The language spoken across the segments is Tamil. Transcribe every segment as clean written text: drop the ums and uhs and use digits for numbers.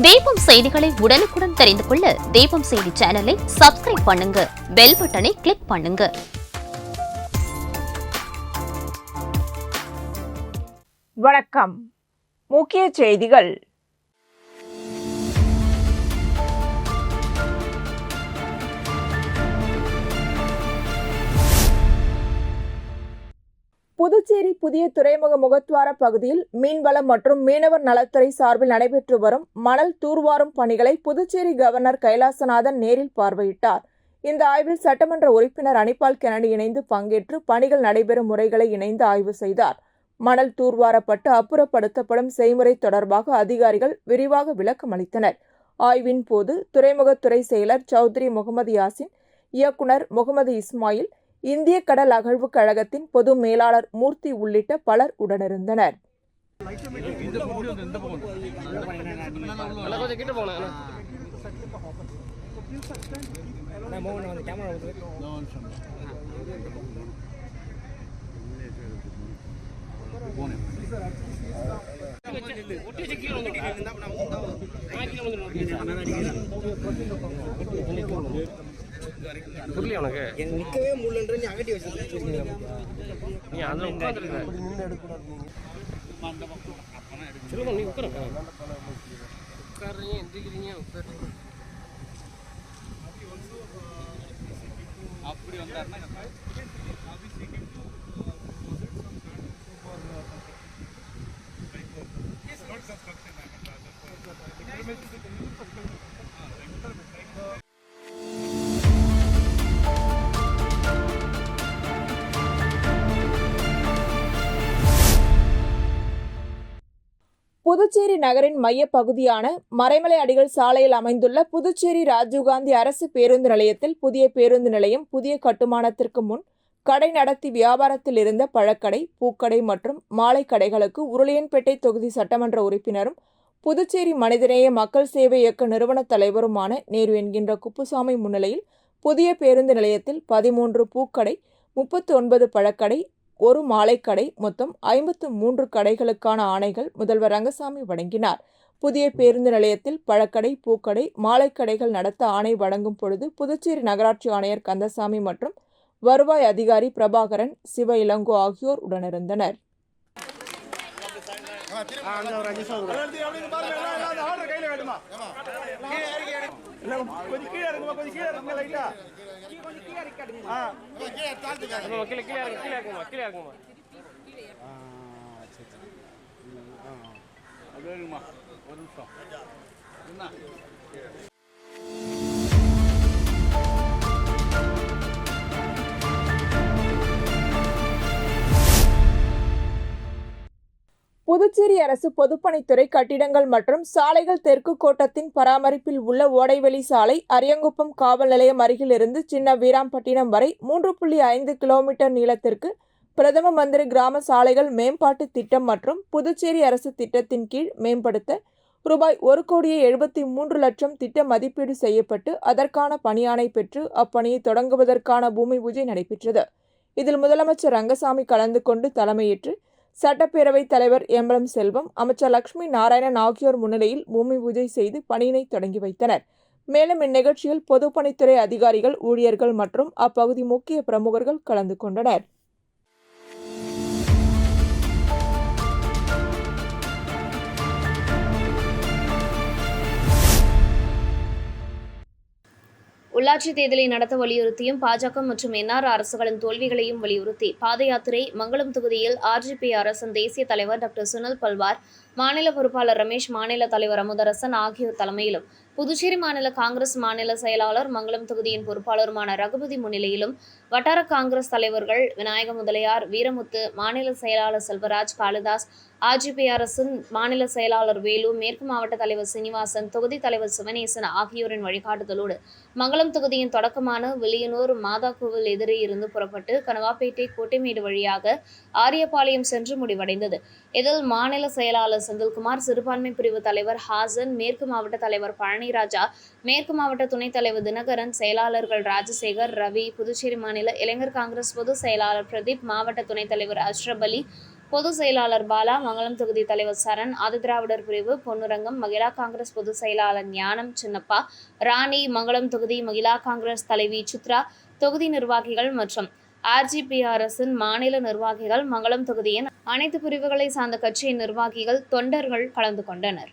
தீபம் செய்திகளை உடனுக்குடன் தெரிந்து கொள்ள தீபம் செய்தி சேனலை சப்ஸ்கிரைப் பண்ணுங்க, பெல் பட்டனை கிளிக் பண்ணுங்க. வணக்கம். முக்கிய செய்திகள். புதுச்சேரி புதிய துறைமுக முகத்வார பகுதியில் மீன்வளம் மற்றும் மீனவர் நலத்துறை சார்பில் நடைபெற்று வரும் மணல் தூர்வாரும் பணிகளை புதுச்சேரி கவர்னர் கைலாசநாதன் நேரில் பார்வையிட்டார். இந்த ஆய்வில் சட்டமன்ற உறுப்பினர் அனிபால் கென்னடி இணைந்து பங்கேற்று பணிகள் நடைபெறும் முறைகளை இணைந்து ஆய்வு செய்தார். மணல் தூர்வாரப்பட்டு அப்புறப்படுத்தப்படும் செய்முறை தொடர்பாக அதிகாரிகள் விரிவாக விளக்கம் அளித்தனர். ஆய்வின் போது துறைமுகத்துறை செயலர் சௌத்ரி முகமது யாசின், இயக்குனர் முகமது இஸ்மாயில், இந்திய கடல் அகழ்வு கழகத்தின் பொது மேலாளர் மூர்த்தி உள்ளிட்ட பலர் உடனிருந்தனர். புரியல உனக்கு? நிக்கவே முடியலன்ற நீ அகட்டி வச்சிருக்க. நீ அதுல உட்கார்ந்திருக்க. சொல்லுங்க, நீ உட்காருங்க. உட்கார்றீங்க, எந்திரிக்கிறீங்க, உட்காருங்க. அப்படி வந்தாருன்னா புதுச்சேரி நகரின் மைய பகுதியான மறைமலை அடிகள் சாலையில் அமைந்துள்ள புதுச்சேரி ராஜீவ்காந்தி அரசு பேருந்து நிலையத்தில் புதிய பேருந்து நிலையம் புதிய கட்டுமானத்திற்கு முன் கடை நடத்தி வியாபாரத்தில் இருந்த பழக்கடை, பூக்கடை மற்றும் மாலை கடைகளுக்கு உருளையன்பேட்டை தொகுதி சட்டமன்ற உறுப்பினரும் புதுச்சேரி மனிதநேய மக்கள் சேவை இயக்க நிறுவன தலைவருமான நேரு என்கின்ற குப்புசாமி முன்னிலையில் புதிய பேருந்து நிலையத்தில் 13 பூக்கடை, 39 பழக்கடை, ஒரு மாலைக்கடை, மொத்தம் 53 கடைகளுக்கான ஆணைகள் முதல்வர் ரங்கசாமி வழங்கினார். புதிய பேருந்து நிலையத்தில் பழக்கடை, பூக்கடை, மாலைக்கடைகள் நடத்த ஆணை வழங்கும் பொழுது புதுச்சேரி நகராட்சி ஆணையர் கந்தசாமி மற்றும் வருவாய் அதிகாரி பிரபாகரன், சிவ இளங்கோ ஆகியோர் உடனிருந்தனர். புதுச்சேரி அரசு பொதுப்பணித்துறை கட்டிடங்கள் மற்றும் சாலைகள் தெற்கு கோட்டத்தின் பராமரிப்பில் உள்ள ஓடைவெளி சாலை அரியங்குப்பம் காவல் நிலையம் அருகிலிருந்து சின்ன வீராம்பட்டினம் வரை 3.5 கிலோமீட்டர் நீளத்திற்கு பிரதம மந்திரி கிராம சாலைகள் மேம்பாட்டு திட்டம் மற்றும் புதுச்சேரி அரசு திட்டத்தின் கீழ் மேம்படுத்த ரூபாய் 1,73,00,000 திட்ட மதிப்பீடு செய்யப்பட்டு அதற்கான பணியாணை பெற்று அப்பணியை தொடங்குவதற்கான பூமி பூஜை நடைபெற்றது. இதில் முதலமைச்சர் ரங்கசாமி கலந்து கொண்டு தலைமையேற்று சட்டப்பேரவைத் தலைவர் எம்பலம் செல்வம், அமைச்சர் லட்சுமி நாராயணன் ஆகியோர் முன்னிலையில் பூமி பூஜை செய்து பணியினை தொடங்கி வைத்தனர். மேலும் இந்நிகழ்ச்சியில் பொதுப்பணித்துறை அதிகாரிகள், ஊழியர்கள் மற்றும் அப்பகுதி முக்கிய பிரமுகர்கள் கலந்து கொண்டனர். உள்ளாட்சி தேர்தலை நடத்த வலியுறுத்தியும் பாஜக மற்றும் என்ஆர் அரசுகளின் தோல்விகளையும் வலியுறுத்தி பாத யாத்திரை மங்களம் தொகுதியில் ஆர்ஜிபி அரசின் தேசிய தலைவர் டாக்டர் சுனில் பல்வார், மாநில பொறுப்பாளர் ரமேஷ், மாநில தலைவர் அமுதரசன் ஆகியோர் தலைமையிலும் புதுச்சேரி மாநில காங்கிரஸ் மாநில செயலாளர் மங்களம் தொகுதியின் பொறுப்பாளருமான ரகுபதி முன்னிலையிலும் வட்டார காங்கிரஸ் தலைவர்கள் விநாயக முதலியார், வீரமுத்து, மாநில செயலாளர் செல்வராஜ், காளிதாஸ், ஆர்ஜிபி அரசின் மாநில செயலாளர் வேலு, மேற்கு மாவட்ட தலைவர் சீனிவாசன், தொகுதி தலைவர் சிவனேசன் ஆகியோரின் வழிகாட்டுதலோடு மங்களம் தொகுதியின் தொடக்கமான வில்லியனூர் மாதா கோவில் எதிரே இருந்து புறப்பட்டு கனவாப்பேட்டை, கோட்டைமேடு வழியாக ஆரியபாளையம் சென்று முடிவடைந்தது. இதில் மாநில செயலாளர் செந்தில்குமார், சிறுபான்மை பிரிவு தலைவர் ஹாசன், மேற்கு மாவட்ட தலைவர் பழனிராஜா, மேற்கு மாவட்ட துணைத் தலைவர் தினகரன், செயலாளர்கள் ராஜசேகர், ரவி, புதுச்சேரி மாநில இளைஞர் காங்கிரஸ் பொதுச் செயலாளர் பிரதீப், மாவட்ட துணைத் தலைவர் அஷ்ரப் அலி, பொதுச் செயலாளர் பாலா, மங்களம் தொகுதி தலைவர் சரண், ஆதிதிராவிடர் பிரிவு பொன்னுரங்கம், மகிழா காங்கிரஸ் பொதுச் செயலாளர் ஞானம் சின்னப்பா, ராணி, மங்களம் தொகுதி மகிழா காங்கிரஸ் தலைவி சித்ரா, தொகுதி நிர்வாகிகள் மற்றும் RGPRSின் மாநில நிர்வாகிகள், மங்களம் தொகுதியின் அனைத்து பிரிவுகளை சார்ந்த கட்சியின் நிர்வாகிகள், தொண்டர்கள் கலந்து கொண்டனர்.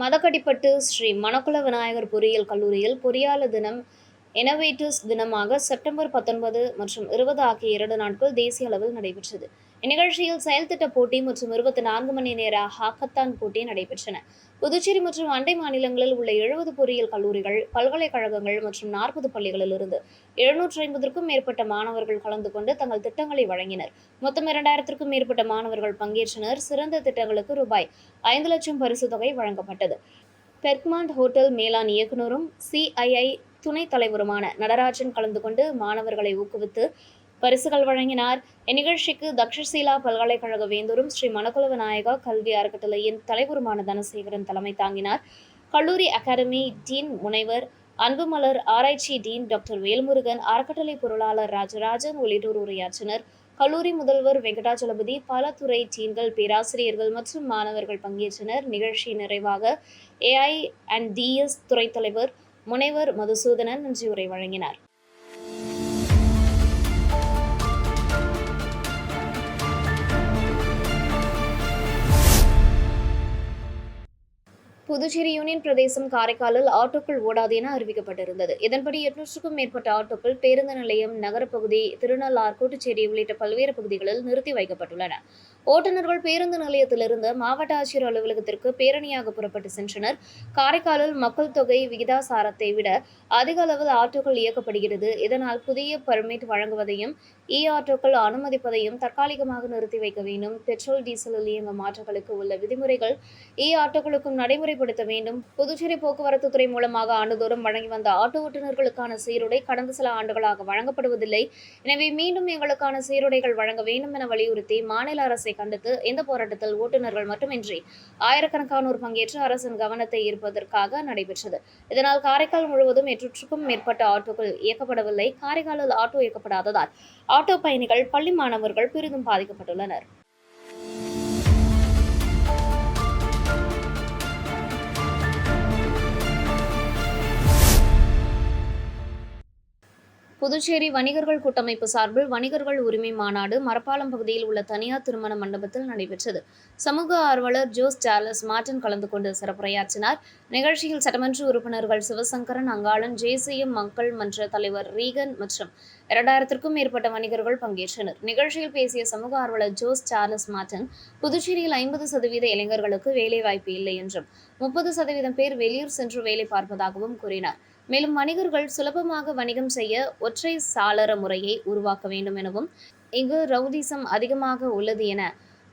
மதக்கடிப்பட்டு ஸ்ரீ மணக்குள விநாயகர் பொறியியல் கல்லூரியில் பொறியாளர் தினம் இனோவேட்டர்ஸ் தினமாக செப்டம்பர் 19 மற்றும் 20 ஆகிய 2 நாட்கள் தேசிய அளவில் நடைபெற்றது. இந்நிகழ்ச்சியில் செயல்திட்ட போட்டி மற்றும் 24 மணி நேர ஹாக்கத்தான் போட்டி நடைபெற்றன. புதுச்சேரி மற்றும் அண்டை மாநிலங்களில் உள்ள 70 பொறியியல் கல்லூரிகள், பல்கலைக்கழகங்கள் மற்றும் 40 பள்ளிகளிலிருந்து 750க்கும் மேற்பட்ட மாணவர்கள் கலந்து கொண்டு தங்கள் திட்டங்களை வழங்கினர். மொத்தம் 2000க்கும் மேற்பட்ட மாணவர்கள் பங்கேற்றனர். சிறந்த திட்டங்களுக்கு ரூபாய் 5 லட்சம் பரிசு தொகை வழங்கப்பட்டது. பெர்க்மாண்ட் ஹோட்டல் மேலாண் இயக்குநரும் CII துணைத் தலைவருமான நடராஜன் கலந்து கொண்டு மாணவர்களை ஊக்குவித்து பரிசுகள் வழங்கினார். இந்நிகழ்ச்சிக்கு தக்ஷசீலா பல்கலைக்கழக வேந்தரும் ஸ்ரீ மணக்குள விநாயகா கல்வி அறக்கட்டளையின் தலைவருமான தனசேகரன் தலைமை தாங்கினார். கல்லூரி அகாடமி டீன் முனைவர் அன்புமலர், ஆராய்ச்சி டீன் டாக்டர் வேல்முருகன், அறக்கட்டளை பொருளாளர் ராஜராஜன் உள்ளிட்டோர் உரையாற்றினர். கல்லூரி முதல்வர் வெங்கடாச்சலபதி, பல துறை டீன்கள், பேராசிரியர்கள் மற்றும் மாணவர்கள் பங்கேற்றனர். நிகழ்ச்சியின் நிறைவாக AI&DS துறை தலைவர் முனைவர் மதுசூதனன் நன்றியுரை வழங்கினார். புதுச்சேரி யூனியன் பிரதேசம் காரைக்காலில் ஆட்டோக்கள் ஓடாது என அறிவிக்கப்பட்டிருந்தது. இதன்படி 800க்கும் மேற்பட்ட ஆட்டோக்கள் பேருந்து நிலையம், நகரப்பகுதி, திருநள்ளார், கோட்டுச்சேரி உள்ளிட்ட பல்வேறு பகுதிகளில் நிறுத்தி வைக்கப்பட்டுள்ளன. ஓட்டுநர்கள் பேருந்து நிலையத்திலிருந்து மாவட்ட ஆட்சியர் அலுவலகத்திற்கு பேரணியாக புறப்பட்டு சென்றனர். காரைக்காலில் மக்கள் தொகை விகிதாசாரத்தை விட அதிக அளவில் ஆட்டோக்கள் இயக்கப்படுகிறது. இதனால் புதிய பர்மிட் வழங்குவதையும் ஆட்டோக்கள் அனுமதிப்பதையும் தற்காலிகமாக நிறுத்தி வைக்க வேண்டும். பெட்ரோல், டீசலில் இயங்கும் ஆட்டோக்களுக்கு உள்ள விதிமுறைகள் ஆட்டோக்களுக்கும் நடைமுறைப்படுத்த வேண்டும். புதுச்சேரி போக்குவரத்து துறை மூலமாக ஆண்டுதோறும் வழங்கி வந்த ஆட்டோ ஓட்டுநர்களுக்கான சீருடை கடந்த சில ஆண்டுகளாக வழங்கப்படுவதில்லை. எனவே மீண்டும் எங்களுக்கான சீருடைகள் வழங்க வேண்டும் என வலியுறுத்தி மாநில அரசை கண்டித்து இந்த போராட்டத்தில் ஓட்டுநர்கள் மட்டுமின்றி ஆயிரக்கணக்கானோர் பங்கேற்று அரசின் கவனத்தை ஈர்ப்பதற்காக நடைபெற்றது. இதனால் காரைக்கால் முழுவதும் 800க்கும் மேற்பட்ட ஆட்டோக்கள் இயக்கப்படவில்லை. காரைக்காலில் ஆட்டோ இயக்கப்படாததால் ஆட்டோ பயணிகள், பள்ளி மாணவர்கள் பெரிதும் பாதிக்கப்பட்டுள்ளனர். புதுச்சேரி வணிகர்கள் கூட்டமைப்பு சார்பில் வணிகர்கள் உரிமை மாநாடு மரப்பாலம் பகுதியில் உள்ள தனியார் திருமண மண்டபத்தில் நடைபெற்றது. சமூக ஆர்வலர் ஜோஸ் சார்லஸ் மார்டின் கலந்து கொண்டு சிறப்புரையாற்றினார். நிகழ்ச்சியில் சட்டமன்ற உறுப்பினர்கள் சிவசங்கரன், அங்காளன், JCM மக்கள் மன்ற தலைவர் ரீகன் மற்றும் 2000க்கும் மேற்பட்ட வணிகர்கள் பங்கேற்றனர். நிகழ்ச்சியில் பேசிய சமூக ஆர்வலர் ஜோஸ் சார்லஸ் மார்டின், புதுச்சேரியில் 50% இளைஞர்களுக்கு வேலைவாய்ப்பு இல்லை என்றும் 30% பேர் வெளியூர் சென்று வேலை பார்ப்பதாகவும் கூறினார். மேலும் வணிகர்கள் சுலபமாக வணிகம் செய்ய ஒற்றை சாளர முறையை உருவாக்க வேண்டும் எனவும், இங்கு ரவுடிசம் அதிகமாக உள்ளது என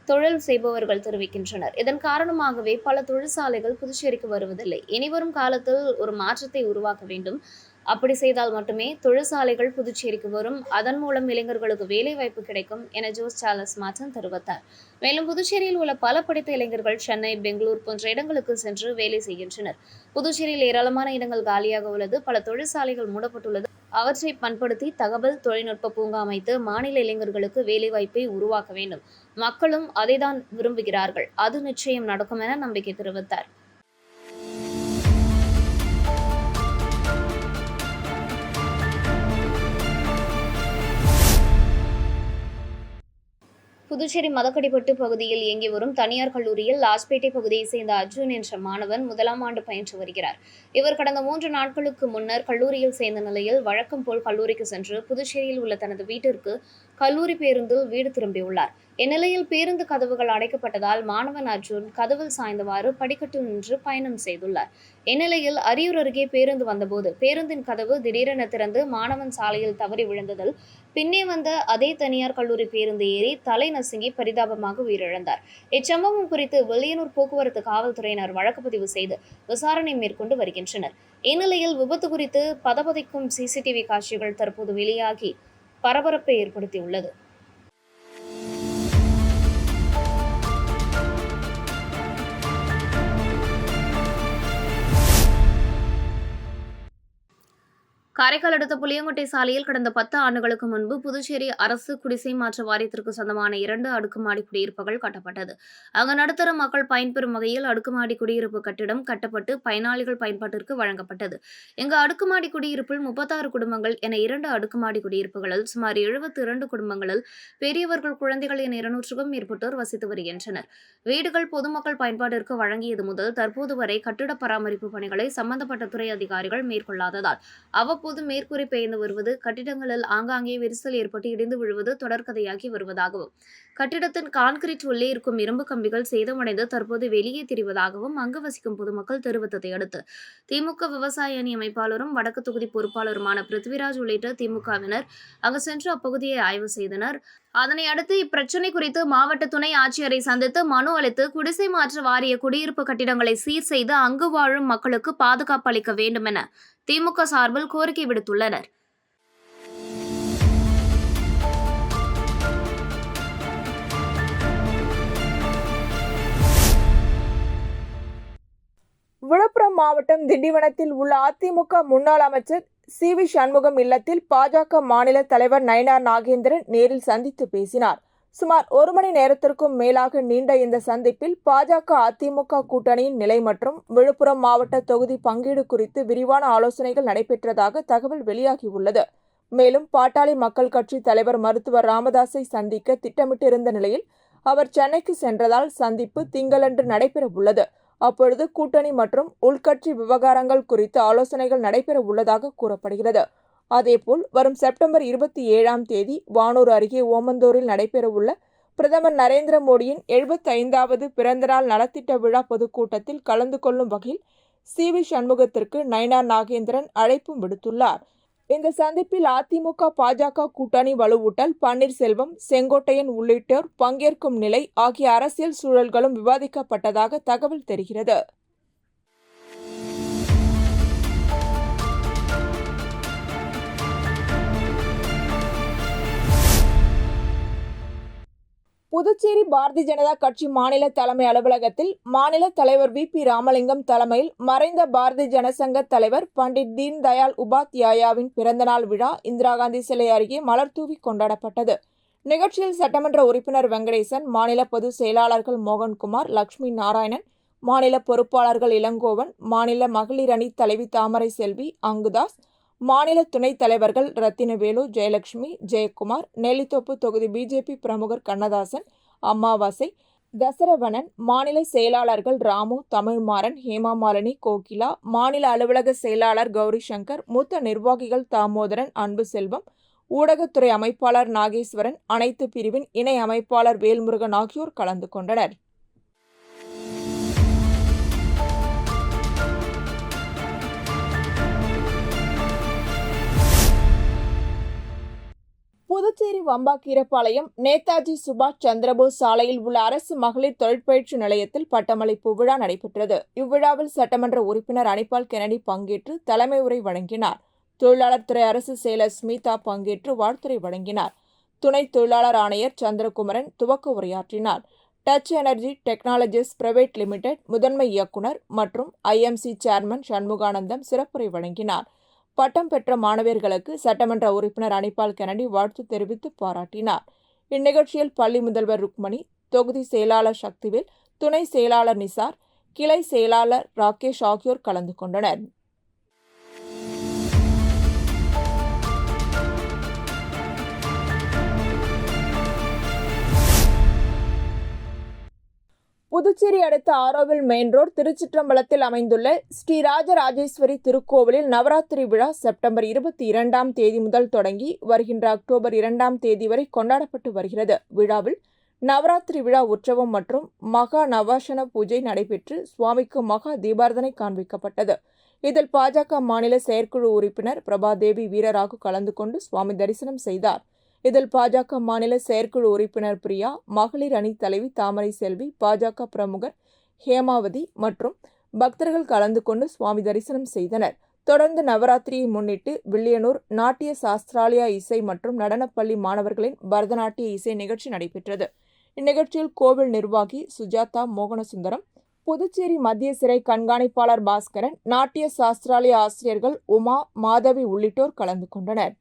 தொழில் செய்பவர்கள் தெரிவிக்கின்றனர். இதன் காரணமாகவே பல தொழிற்சாலைகள் புதுச்சேரிக்கு வருவதில்லை. இனிவரும் காலத்தில் ஒரு மாற்றத்தை உருவாக்க வேண்டும். அப்படி செய்தால் மட்டுமே தொழிற்சாலைகள் புதுச்சேரிக்கு வரும். அதன் மூலம் இளைஞர்களுக்கு வேலைவாய்ப்பு கிடைக்கும் என ஜோஸ் சார்லஸ் மார்டின் தெரிவித்தார். மேலும் புதுச்சேரியில் உள்ள பல படித்த இளைஞர்கள் சென்னை, பெங்களூர் போன்ற இடங்களுக்கு சென்று வேலை செய்கின்றனர். புதுச்சேரியில் ஏராளமான இடங்கள் காலியாக உள்ளது. பல தொழிற்சாலைகள் மூடப்பட்டுள்ளது. அவற்றை பண்படுத்தி தகவல் தொழில்நுட்ப பூங்கா அமைத்து மாநில இளைஞர்களுக்கு வேலைவாய்ப்பை உருவாக்க வேண்டும். மக்களும் அதைதான் விரும்புகிறார்கள். அது நிச்சயம் நடக்கும் என நம்பிக்கை தெரிவித்தார். புதுச்சேரி மதக்கடிப்பட்டு பகுதியில் இயங்கி வரும் தனியார் கல்லூரியில் லாஸ்பேட்டை பகுதியை சேர்ந்த அர்ஜுன் என்ற மாணவன் 1ஆம் ஆண்டு பயின்று வருகிறார். இவர் கடந்த 3 நாட்களுக்கு முன்னர் கல்லூரியில் சேர்ந்த நிலையில் வழக்கம் போல் கல்லூரிக்கு சென்று புதுச்சேரியில் உள்ள தனது வீட்டிற்கு கல்லூரி பேருந்தில் வீடு திரும்பியுள்ளார். இந்நிலையில் பேருந்து கதவுகள் அடைக்கப்பட்டதால் மாணவன் அர்ஜுன் கதவில் சாய்ந்தவாறு படிக்கட்டில் நின்று பயணம் செய்துள்ளார். இந்நிலையில் அரியூர் அருகே பேருந்து வந்தபோது பேருந்தின் கதவு திடீரென திறந்து மாணவன் சாலையில் தவறி விழுந்ததில் பின்னே வந்த அதே தனியார் கல்லூரி பேருந்து ஏறி தலை நசுங்கி பரிதாபமாக உயிரிழந்தார். இச்சம்பவம் குறித்து வெளியனூர் போக்குவரத்து காவல்துறையினர் வழக்கு பதிவு செய்து விசாரணை மேற்கொண்டு வருகின்றனர். இந்நிலையில் விபத்து குறித்து பதபதைக்கும் CCTV காட்சிகள் தற்போது வெளியாகி பரபரப்பை ஏற்படுத்தியுள்ளது. காரைக்கால் அடுத்த புளியங்கொட்டை சாலையில் கடந்த 10 ஆண்டுகளுக்கு முன்பு புதுச்சேரி அரசு குடிசை மாற்று வாரியத்திற்கு சொந்தமான 2 அடுக்குமாடி குடியிருப்புகள் கட்டப்பட்டது. அங்கு நடுத்தர மக்கள் பயன்பெறும் வகையில் அடுக்குமாடி குடியிருப்பு கட்டிடம் கட்டப்பட்டு பயனாளிகள் பயன்பாட்டிற்கு வழங்கப்பட்டது. இங்கு அடுக்குமாடி குடியிருப்பில் 36 குடும்பங்கள் என 2 அடுக்குமாடி குடியிருப்புகளில் சுமார் 72 குடும்பங்களில் பெரியவர்கள், குழந்தைகள் என 200க்கும் மேற்பட்டோர் வசித்து வருகின்றனர். வீடுகள் பொதுமக்கள் பயன்பாட்டிற்கு வழங்கியது முதல் தற்போது வரை கட்டிட பராமரிப்பு பணிகளை சம்பந்தப்பட்ட துறை அதிகாரிகள் மேற்கொள்ளாததால் அவ்வப்போது மேற்கூரை பெயர்ந்து வருவது, கட்டிடங்களில் ஆங்காங்கே விரிசல் ஏற்பட்டு இடிந்து விழுவது தொடர்கதையாகி வருவதாகவும், கட்டிடத்தின் கான்கிரீட் உள்ளே இருக்கும் இரும்பு கம்பிகள் சேதமடைந்து தற்போது வெளியே தெரிவதாகவும் அங்கு வசிக்கும் பொதுமக்கள் தெரிவித்ததை அடுத்து திமுக விவசாய அணி அமைப்பாளரும் வடக்கு தொகுதி பொறுப்பாளருமான பிருத்விராஜ் உள்ளிட்ட திமுகவினர் அங்கு சென்று அப்பகுதியை ஆய்வு செய்தனர். அதனை அடுத்து இப்பிரச்சினை குறித்து மாவட்ட துணை ஆட்சியரை சந்தித்து மனு அளித்து குடிசை மாற்று வாரிய குடியிருப்பு கட்டிடங்களை சீர் செய்து அங்கு வாழும் மக்களுக்கு பாதுகாப்பு அளிக்க வேண்டும் என திமுக சார்பில் கோரிக்கை விடுத்துள்ளனர். விழுப்புரம் மாவட்டம் திண்டிவனத்தில் உள்ள அதிமுக முன்னாள் அமைச்சர் CV சண்முகம் இல்லத்தில் பாஜக மாநில தலைவர் நயினார் நாகேந்திரன் நேரில் சந்தித்து பேசினார். சுமார் 1 மணி நேரத்திற்கும் மேலாக நீண்ட இந்த சந்திப்பில் பாஜக அதிமுக கூட்டணியின் நிலை மற்றும் விழுப்புரம் மாவட்ட தொகுதி பங்கீடு குறித்து விரிவான ஆலோசனைகள் நடைபெற்றதாக தகவல் வெளியாகியுள்ளது. மேலும் பாட்டாளி மக்கள் கட்சி தலைவர் மருத்துவர் ராமதாஸை சந்திக்க திட்டமிட்டிருந்த நிலையில் அவர் சென்னைக்கு சென்றதால் சந்திப்பு திங்களன்று நடைபெற உள்ளது. அப்பொழுது கூட்டணி மற்றும் உள்கட்சி விவகாரங்கள் குறித்து ஆலோசனைகள் நடைபெற உள்ளதாக கூறப்படுகிறது. அதேபோல் வரும் செப்டம்பர் 27ஆம் தேதி வானூர் அருகே ஓமந்தூரில் நடைபெறவுள்ள பிரதமர் நரேந்திர மோடியின் 75வது பிறந்தநாள் நலத்திட்ட விழா பொதுக்கூட்டத்தில் கலந்து கொள்ளும் வகையில் CV சண்முகத்திற்கு நயினார் நாகேந்திரன் அழைப்பும் விடுத்துள்ளார். இந்த சந்திப்பில் அதிமுக பாஜக கூட்டணி வலுவூட்டல், பன்னீர்செல்வம், செங்கோட்டையன் உள்ளிட்டோர் பங்கேற்கும் நிலை ஆகிய அரசியல் சூழல்களும் விவாதிக்கப்பட்டதாக தகவல் தெரிகிறது. புதுச்சேரி பாரதிய ஜனதா கட்சி மாநில தலைமை அலுவலகத்தில் மாநில தலைவர் VP ராமலிங்கம் தலைமையில் மறைந்த பாரதிய ஜனசங்க தலைவர் பண்டிட் தீன் தயாள் உபாத்யாயாவின் பிறந்தநாள் விழா இந்திரா காந்தி சிலை அருகே மலர் தூவி கொண்டாடப்பட்டது. நிகழ்ச்சியில் சட்டமன்ற உறுப்பினர் வெங்கடேசன், மாநில பொதுச் செயலாளர்கள் மோகன்குமார், லட்சுமி நாராயணன், மாநில பொறுப்பாளர்கள் இளங்கோவன், மாநில மகளிர் அணி தலைவி தாமரை செல்வி, அங்குதாஸ், மாநில துணைத் தலைவர்கள் ரத்தினவேலு, ஜெயலட்சுமி, ஜெயக்குமார், நெல்லித்தோப்பு தொகுதி BJP பிரமுகர் கண்ணதாசன், அம்மாவாசை, தசரவணன், மாநில செயலாளர்கள் ராமு, தமிழ்மாறன், ஹேமாமாலினி, கோகிலா, மாநில அலுவலக செயலாளர் கௌரி சங்கர், மூத்த நிர்வாகிகள் தாமோதரன், அன்பு செல்வம், ஊடகத்துறை அமைப்பாளர் நாகேஸ்வரன், அனைத்து பிரிவின் இணை அமைப்பாளர் வேல்முருகன் ஆகியோர் கலந்து கொண்டனர். புதுச்சேரி வம்பாக்கீரப்பாளையம் நேதாஜி சுபாஷ் சந்திரபோஸ் சாலையில் உள்ள அரசு மகளிர் தொழிற்பயிற்சி நிலையத்தில் பட்டமளிப்பு விழா நடைபெற்றது. இவ்விழாவில் சட்டமன்ற உறுப்பினர் அனிபால் கென்னடி பங்கேற்று தலைமை உரை வழங்கினார். தொழிலாளர் துறை அரசு செயலர் ஸ்மிதா பங்கேற்று வாழ்த்துரை வழங்கினார். துணை தொழிலாளர் ஆணையர் சந்திரகுமரன் துவக்க உரையாற்றினார். Touch energy technologies private limited முதன்மை இயக்குனர் மற்றும் IMC சேர்மன் சண்முகானந்தம் சிறப்புரை வழங்கினார். பட்டம் பெற்ற மாணவர்களுக்கு சட்டமன்ற உறுப்பினர் அனிபால் கென்னடி வாழ்த்து தெரிவித்து பாராட்டினார். இந்நிகழ்ச்சியில் பள்ளி முதல்வர் ருக்மணி, தொகுதி செயலாளர் சக்திவேல், துணை செயலாளர் நிசார், கிளை செயலாளர் ராகேஷ் ஆகியோர் கலந்து கொண்டனர். புதுச்சேரி அடுத்த ஆரோவில் மெயின் ரோடு திருச்சிற்றம்பலத்தில் அமைந்துள்ள ஸ்ரீ ராஜராஜேஸ்வரி திருக்கோவிலில் நவராத்திரி விழா செப்டம்பர் 22ஆம் தேதி முதல் தொடங்கி வருகின்ற அக்டோபர் 2ஆம் தேதி வரை கொண்டாடப்பட்டு வருகிறது. விழாவில் நவராத்திரி விழா உற்சவம் மற்றும் மகா நவாசன பூஜை நடைபெற்று சுவாமிக்கு மகா தீபாரதனை காண்பிக்கப்பட்டது. இதில் பாஜக மாநில செயற்குழு உறுப்பினர் பிரபாதேவி வீரராகு கலந்து கொண்டு சுவாமி தரிசனம் செய்தார். இதில் பாஜக மாநில செயற்குழு உறுப்பினர் பிரியா, மகளிர் அணி தலைவி தாமரை செல்வி, பாஜக பிரமுகர் ஹேமாவதி மற்றும் பக்தர்கள் கலந்து கொண்டு சுவாமி தரிசனம் செய்தனர். தொடர்ந்து நவராத்திரியை முன்னிட்டு வில்லியனூர் நாட்டிய சாஸ்திராலயா இசை மற்றும் நடனப்பள்ளி மாணவர்களின் பரதநாட்டிய இசை நிகழ்ச்சி நடைபெற்றது. இந்நிகழ்ச்சியில் கோவில் நிர்வாகி சுஜாதா மோகனசுந்தரம், புதுச்சேரி மத்திய சிறை கண்காணிப்பாளர் பாஸ்கரன், நாட்டிய சாஸ்திராலய ஆசிரியர்கள் உமா, மாதவி உள்ளிட்டோர் கலந்து கொண்டனர்.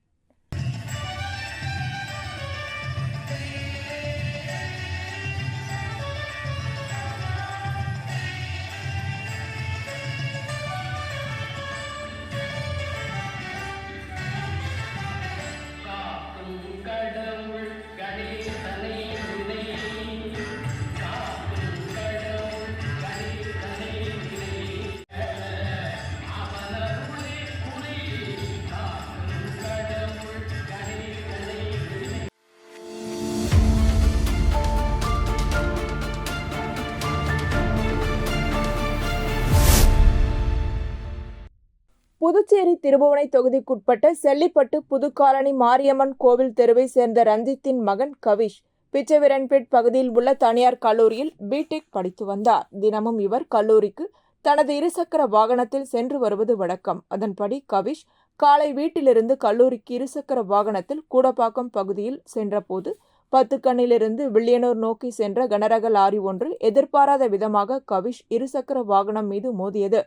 புதுச்சேரி திருபுவனை தொகுதிக்குட்பட்ட செல்லிப்பட்டு புதுக்காலனி மாரியம்மன் கோவில் தெருவை சேர்ந்த ரஞ்சித்தின் மகன் கவிஷ் பிச்சைவீரன்பேட் பகுதியில் உள்ள தனியார் கல்லூரியில் பிடெக் படித்து வந்தார். தினமும் இவர் கல்லூரிக்கு தனது இருசக்கர வாகனத்தில் சென்று வருவது வழக்கம். அதன்படி கவிஷ் காலை வீட்டிலிருந்து கல்லூரிக்கு இருசக்கர வாகனத்தில் கூடப்பாக்கம் பகுதியில் சென்றபோது 10 கண்ணிலிருந்து வில்லியனூர் நோக்கி சென்ற கனரக லாரி ஒன்று எதிர்பாராத விதமாக கவிஷ் இருசக்கர வாகனம் மீது மோதியது.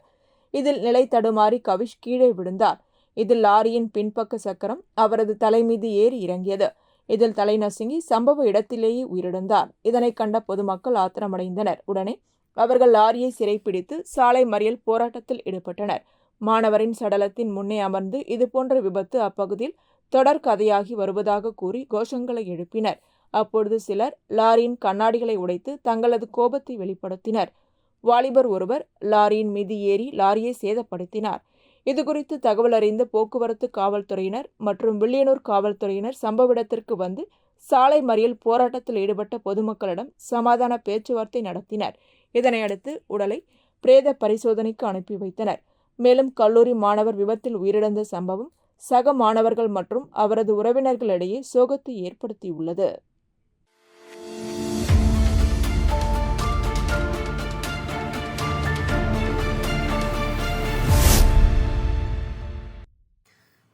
இதில் நிலை தடுமாறி கவிஷ் கீழே விழுந்தார். இதில் லாரியின் பின்பக்க சக்கரம் அவரது தலை மீது ஏறி இறங்கியது. இதில் தலை நசுங்கி சம்பவ இடத்திலேயே உயிரிழந்தார். இதனை கண்ட பொதுமக்கள் ஆத்திரமடைந்தனர். உடனே அவர்கள் லாரியை சிறைப்பிடித்து சாலை மறியல் போராட்டத்தில் ஈடுபட்டனர். மாணவரின் சடலத்தின் முன்னே அமர்ந்து இதுபோன்ற விபத்து அப்பகுதியில் தொடர் கதையாகி வருவதாக கூறி கோஷங்களை எழுப்பினர். அப்பொழுது சிலர் லாரியின் கண்ணாடிகளை உடைத்து தங்களது கோபத்தை வெளிப்படுத்தினர். வாலிபர் ஒருவர் லாரியின் மீது ஏறி லாரியை சேதப்படுத்தினார். இதுகுறித்து தகவல் அறிந்த போக்குவரத்து காவல்துறையினர் மற்றும் வில்லியனூர் காவல்துறையினர் சம்பவ இடத்திற்கு வந்து சாலை மறியல் போராட்டத்தில் ஈடுபட்ட பொதுமக்களிடம் சமாதான பேச்சுவார்த்தை நடத்தினர். இதனையடுத்து உடலை பிரேத பரிசோதனைக்கு அனுப்பி வைத்தனர். மேலும் கல்லூரி மாணவர் விபத்தில் உயிரிழந்த சம்பவம் சக மாணவர்கள் மற்றும் அவரது உறவினர்களிடையே சோகத்தை ஏற்படுத்தியுள்ளது.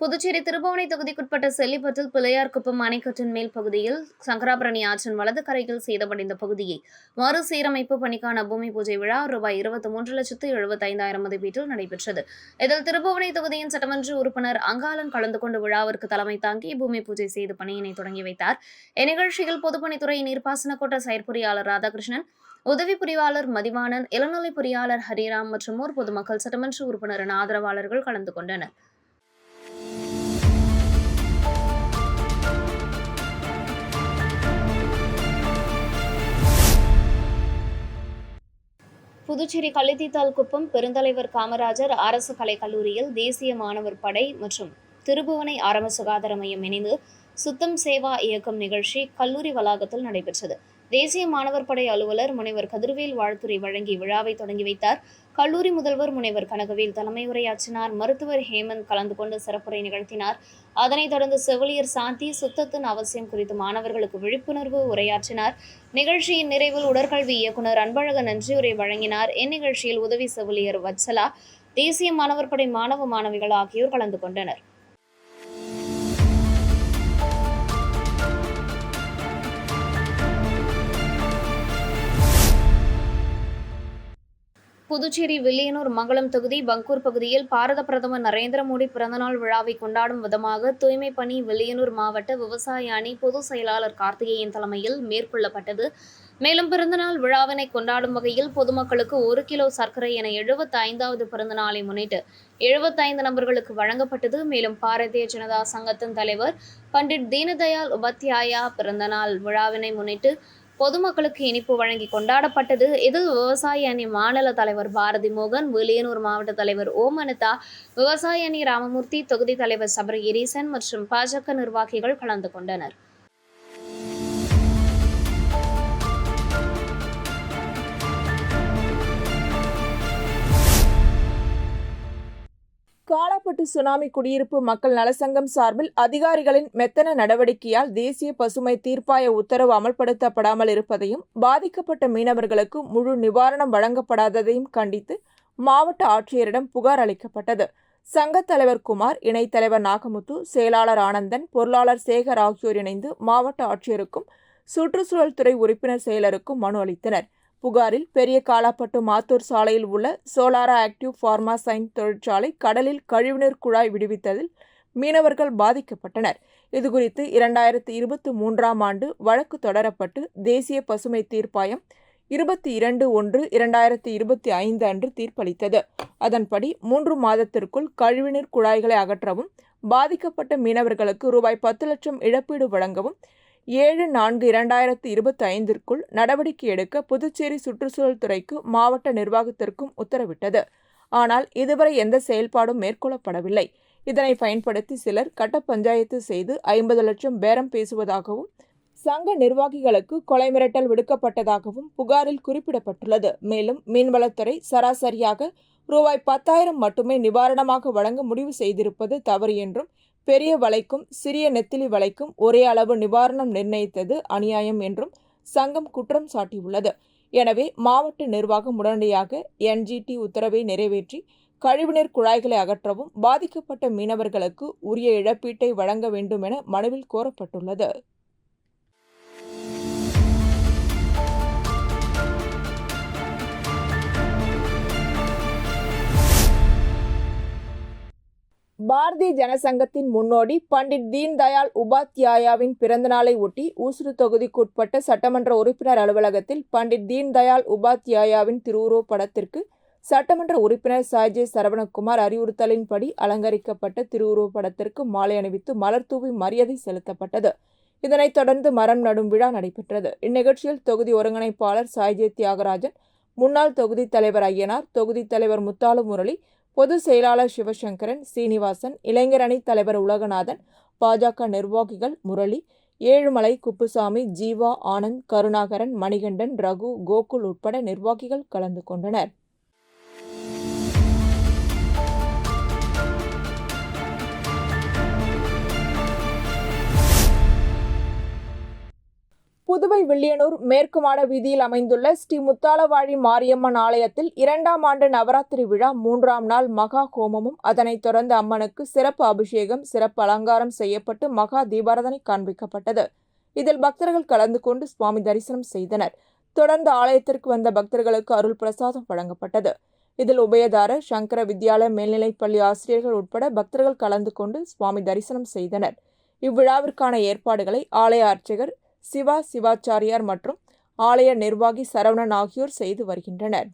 புதுச்சேரி திருபுவனை தொகுதிக்குட்பட்ட செல்லிப்பட்டில் பிள்ளையார்குப்பம் அணைக்கட்டின் மேல் பகுதியில் சங்கராபரணி ஆற்றின் வலது கரையில் சேதமடைந்த பகுதியை மறுசீரமைப்பு பணிக்கான பூமி பூஜை விழா ரூபாய் 23,75,000 மதிப்பீட்டில் நடைபெற்றது. இதில் திருபுவனை தொகுதியின் சட்டமன்ற உறுப்பினர் அங்காளன் கலந்து கொண்டு விழாவிற்கு தலைமை தாங்கி பூமி பூஜை செய்து பணியினை தொடங்கி வைத்தார். இந்நிகழ்ச்சியில் பொதுப்பணித்துறை நீர்ப்பாசன கோட்ட செயற்பொறியாளர் ராதாகிருஷ்ணன், உதவி பொறியாளர் மதிவாணன், இளநிலை பொறியாளர் ஹரிராம் மற்றும் ஊர் பொதுமக்கள், சட்டமன்ற உறுப்பினரின் ஆதரவாளர்கள் கலந்து கொண்டனர். புதுச்சேரி கள்ளித்தீத்தால்குப்பம் பெருந்தலைவர் காமராஜர் அரசு கலைக்கல்லூரியில் தேசிய மாணவர் படை மற்றும் திருபுவனை ஆரம்ப சுகாதார மையம் இணைந்து சுத்தம் சேவா இயக்கம் நிகழ்ச்சி கல்லூரி வளாகத்தில் நடைபெற்றது. தேசிய மாணவர் படை அலுவலர் முனைவர் கதிர்வேல் வாழ்த்துரை வழங்கி விழாவை தொடங்கி வைத்தார். கல்லூரி முதல்வர் முனைவர் கனகவேல் தலைமை உரையாற்றினார். மருத்துவர் ஹேமந்த் கலந்து கொண்டு சிறப்புரை நிகழ்த்தினார். அதனைத் தொடர்ந்து செவிலியர் சாந்தி சுத்தத்தின் அவசியம் குறித்து மாணவர்களுக்கு விழிப்புணர்வு உரையாற்றினார். நிகழ்ச்சியின் நிறைவில் உடற்கல்வி இயக்குநர் அன்பழகன் நன்றியுரை வழங்கினார். இந்நிகழ்ச்சியில் உதவி செவிலியர் வத்சலா, தேசிய மாணவர் படை மாணவ மாணவிகள் ஆகியோர் கலந்து கொண்டனர். புதுச்சேரி வில்லியனூர் மங்களம் தொகுதி பங்கூர் பகுதியில் பாரத பிரதமர் நரேந்திர மோடி பிறந்தநாள் விழாவை கொண்டாடும் விதமாக தூய்மை பணி வில்லியனூர் மாவட்ட விவசாய அணி பொதுச் செயலாளர் கார்த்திகேயன் தலைமையில் மேற்கொள்ளப்பட்டது. மேலும் பிறந்தநாள் விழாவினை கொண்டாடும் வகையில் பொதுமக்களுக்கு 1 கிலோ சர்க்கரை என 75வது பிறந்தநாளை முன்னிட்டு 75 நபர்களுக்கு வழங்கப்பட்டது. மேலும் பாரதிய ஜனதா சங்கத்தின் தலைவர் பண்டிட் தீனதயாள் உபாத்யாயா பிறந்தநாள் விழாவினை முன்னிட்டு பொதுமக்களுக்கு இனிப்பு வழங்கி கொண்டாடப்பட்டது. இதில் விவசாய அணி மாநில தலைவர் பாரதி மோகன், வில்லியனூர் மாவட்ட தலைவர் ஓம் அனிதா, விவசாய அணி ராமமூர்த்தி, தொகுதி தலைவர் சபரி இரீசன் மற்றும் பாஜக நிர்வாகிகள் கலந்து கொண்டனர். காலாப்பட்டு சுனாமி குடியிருப்பு மக்கள் நலசங்கம் சார்பில் அதிகாரிகளின் மெத்தன நடவடிக்கையால் தேசிய பசுமை தீர்ப்பாய உத்தரவு அமல்படுத்தப்படாமல் இருப்பதையும் பாதிக்கப்பட்ட மீனவர்களுக்கு முழு நிவாரணம் வழங்கப்படாததையும் கண்டித்து மாவட்ட ஆட்சியரிடம் புகார் அளிக்கப்பட்டது. சங்கத் தலைவர் குமார், இணைத் தலைவர் நாகமுத்து, செயலாளர் ஆனந்தன், பொருளாளர் சேகர் ஆகியோர் இணைந்து மாவட்ட ஆட்சியருக்கும் சுற்றுச்சூழல் துறை உறுப்பினர் செயலருக்கும் மனு அளித்தனர். புகாரில் பெரிய காலாப்பட்டு மாத்தூர் சாலையில் உள்ள சோலாரா ஆக்டிவ் பார்மா சயின்ஸ் தொழிற்சாலை கடலில் கழிவுநீர் குழாய் விடுவித்ததில் மீனவர்கள் பாதிக்கப்பட்டனர். இதுகுறித்து 2023ஆம் ஆண்டு வழக்கு தொடரப்பட்டு தேசிய பசுமை தீர்ப்பாயம் 22/1/2025 அன்று தீர்ப்பளித்தது. அதன்படி 3 மாதத்திற்குள் கழிவுநீர் குழாய்களை அகற்றவும், பாதிக்கப்பட்ட மீனவர்களுக்கு ரூபாய் 10 லட்சம் இழப்பீடு வழங்கவும் 7/4/2025ற்குள் நடவடிக்கை எடுக்க புதுச்சேரி சுற்றுச்சூழல் துறைக்கு மாவட்ட நிர்வாகத்திற்கும் உத்தரவிட்டது. ஆனால் இதுவரை எந்த செயல்பாடும் மேற்கொள்ளப்படவில்லை. இதனை பயன்படுத்தி சிலர் கட்ட பஞ்சாயத்து செய்து 50 லட்சம் பேரம் பேசுவதாகவும், சங்க நிர்வாகிகளுக்கு கொலை மிரட்டல் விடுக்கப்பட்டதாகவும் புகாரில் குறிப்பிடப்பட்டுள்ளது. மேலும் மீன்வளத்துறை சராசரியாக ரூபாய் 10,000 மட்டுமே நிவாரணமாக வழங்க முடிவு செய்திருப்பது தவறு என்றும், பெரிய வலைக்கும் சிறிய நெத்திலி வலைக்கும் ஒரே அளவு நிவாரணம் நிர்ணயித்தது அநியாயம் என்றும் சங்கம் குற்றம் சாட்டியுள்ளது. எனவே மாவட்ட நிர்வாகம் உடனடியாக NGT உத்தரவை நிறைவேற்றி கழிவுநீர் குழாய்களை அகற்றவும், பாதிக்கப்பட்ட மீனவர்களுக்கு உரிய இழப்பீட்டை வழங்க வேண்டும் என மனுவில் கோரப்பட்டுள்ளது. பாரதிய ஜனசங்கத்தின் முன்னோடி பண்டிட் தீன் தயாள் உபாத்யாயாவின் பிறந்தநாளை ஒட்டி ஊசுடு தொகுதிக்குட்பட்ட சட்டமன்ற உறுப்பினர் அலுவலகத்தில் பண்டிட் தீன் தயாள் உபாத்யாயாவின் திருவுருவப் படத்திற்கு சட்டமன்ற உறுப்பினர் சாய்ஜே சரவணகுமார் அறிவுறுத்தலின்படி அலங்கரிக்கப்பட்ட திருவுருவப் படத்திற்கு மாலை அணிவித்து மலர் தூவி மரியாதை செலுத்தப்பட்டது. இதனைத் தொடர்ந்து மரம் நடும் விழா நடைபெற்றது. இந்நிகழ்ச்சியில் தொகுதி ஒருங்கிணைப்பாளர் சாய்ஜே தியாகராஜன், முன்னாள் தொகுதி தலைவர் ஐயனார், தொகுதி தலைவர் முத்தாலு முரளி, பொதுச் செயலாளர் சிவசங்கரன், சீனிவாசன், இளைஞர் அணி தலைவர் உலகநாதன், பாஜக நிர்வாகிகள் முரளி, ஏழுமலை, குப்புசாமி, ஜீவா, ஆனந்த், கருணாகரன், மணிகண்டன், ரகு, கோகுல் உட்பட நிர்வாகிகள் கலந்து கொண்டனர். புதுவை வில்லியனூர் மேற்கு மாட வீதியில் அமைந்துள்ள ஸ்ரீ முத்தாலவாழி மாரியம்மன் ஆலயத்தில் 2ஆம் ஆண்டு நவராத்திரி விழா 3ஆம் நாள் மகா ஹோமமும், அதனைத் தொடர்ந்து அம்மனுக்கு சிறப்பு அபிஷேகம், சிறப்பு அலங்காரம் செய்யப்பட்டு மகா தீபாராதனை காண்பிக்கப்பட்டது. இதில் பக்தர்கள் கலந்து கொண்டு சுவாமி தரிசனம் செய்தனர். தொடர்ந்து ஆலயத்திற்கு வந்த பக்தர்களுக்கு அருள் பிரசாதம் வழங்கப்பட்டது. இதில் உபயதாரர், சங்கர வித்யாலய மேல்நிலைப்பள்ளி ஆசிரியர்கள் உட்பட பக்தர்கள் கலந்து கொண்டு சுவாமி தரிசனம் செய்தனர். இவ்விழாவிற்கான ஏற்பாடுகளை ஆலய அர்ச்சகர் சிவாச்சாரியார் மற்றும் ஆலய நிர்வாகி சரவணன் ஆகியோர் செய்து வருகின்றனர்.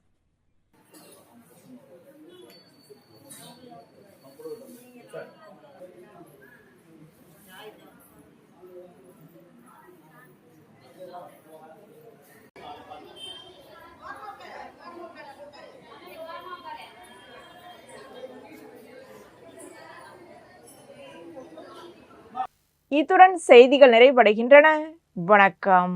இத்துடன் செய்திகள் நிறைவடைகின்றன. வணக்கம்.